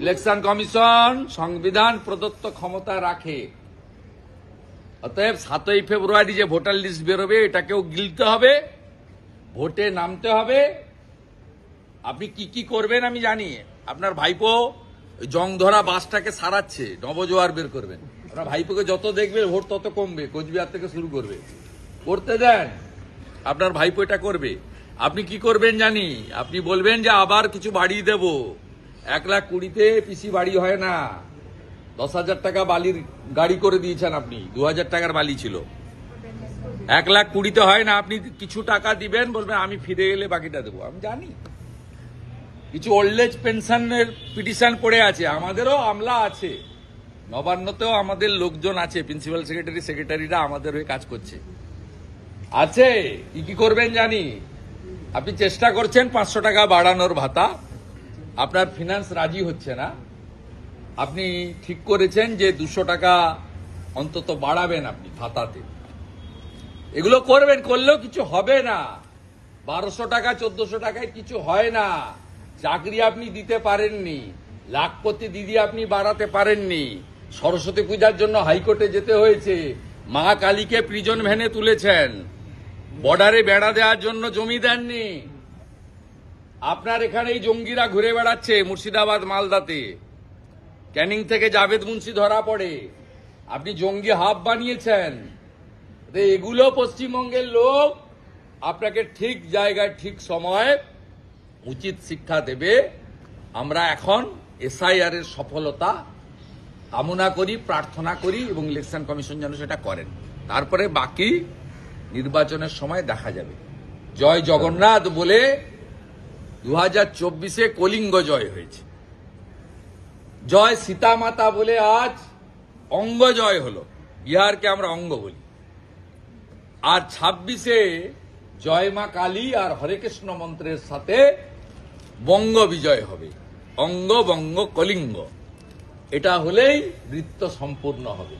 Election commission সংবিধান প্রদত্ত ক্ষমতা রাখে। অতএব 7ই ফেব্রুয়ারি যে ভোটার লিস্ট বেরোবে এটাকেও গিলতে হবে, ভোটে নামতে হবে। আপনি কি কি করবেন আমি জানি। আপনার ভাইপো জং ধরা বাসটাকে সারাচ্ছে, নবজোয়ার বের করবেন। আপনার ভাইপোকে যত দেখবে ভোট তত কমবে, কোচবিহার থেকে শুরু করবে। করতে দেন, আপনার ভাইপো এটা করবে। আপনি কি করবেন জানি, আপনি বলবেন যে আবার কিছু বাড়িয়ে দেব। 1,20,000-তে পিসি বাড়ি হয় না। 10,000 টাকা বালির গাড়ি করে দিয়েছেন আপনি, 2,000 টাকার বালি ছিল। 1,20,000-তে হয় না। আপনি কিছু টাকা দিবেন, বলবেন আমি ফিরে এলে বাকিটা দেবো। আমি জানি কিছু ওল্ড এজ পেনশনের পিটিশন পড়ে আছে, আমাদেরও আমলা আছে, নবান্নতেও আমাদের লোকজন আছে, প্রিন্সিপাল সেক্রেটারিরা আমাদের হয়ে কাজ করছে আছে। কি করবেন জানি। আপনি চেষ্টা করছেন 500 টাকা বাড়ানোর ভাতা, আপনার ফিনান্স রাজি হচ্ছে না। আপনি ঠিক করেছেন যে 200 টাকা অন্তত বাড়াবেন আপনি ভাতাতে। এগুলো করবেন, করলেও কিছু হবে না। 1200 টাকা 1400 টাকায় কিছু হয় না। চাকরি আপনি দিতে পারেননি, লাখপতি দিদি আপনি বাড়াতে পারেননি, সরস্বতী পূজার জন্য হাইকোর্টে যেতে হয়েছে, মা কালীকে প্রিজন ভ্যানে তুলেছেন, বর্ডারে বেড়া দেওয়ার জন্য জমি দেননি। আপনার এখানেই জঙ্গিরা ঘুরে বেড়াচ্ছে মুর্শিদাবাদ মালদাতে, ক্যানিং থেকে জাভেদ মুন্সি ধরা পড়ে, আপনি জঙ্গি হাব বানিয়েছেন। এগুলো পশ্চিমবঙ্গের লোক আপনাকে ঠিক জায়গায় ঠিক সময় উচিত শিক্ষা দেবে। আমরা এখন এসআইআর এর সফলতা কামনা করি, প্রার্থনা করি এবং ইলেকশন কমিশন যেন সেটা করেন। তারপরে বাকি নির্বাচনের সময় দেখা যাবে। জয় জগন্নাথ বলে 2024-এ কলিঙ্গ জয় হয়েছে, জয় সীতামাতা বলে আজ অঙ্গ জয় হলো, বিহারকে আমরা অঙ্গ বলি। আর 26-এ জয় মা কালী আর হরে কৃষ্ণ মন্ত্রের সাথে বঙ্গ বিজয় হবে, অঙ্গ বঙ্গ কলিঙ্গ। এটা হলেই বৃত্ত সম্পূর্ণ হবে।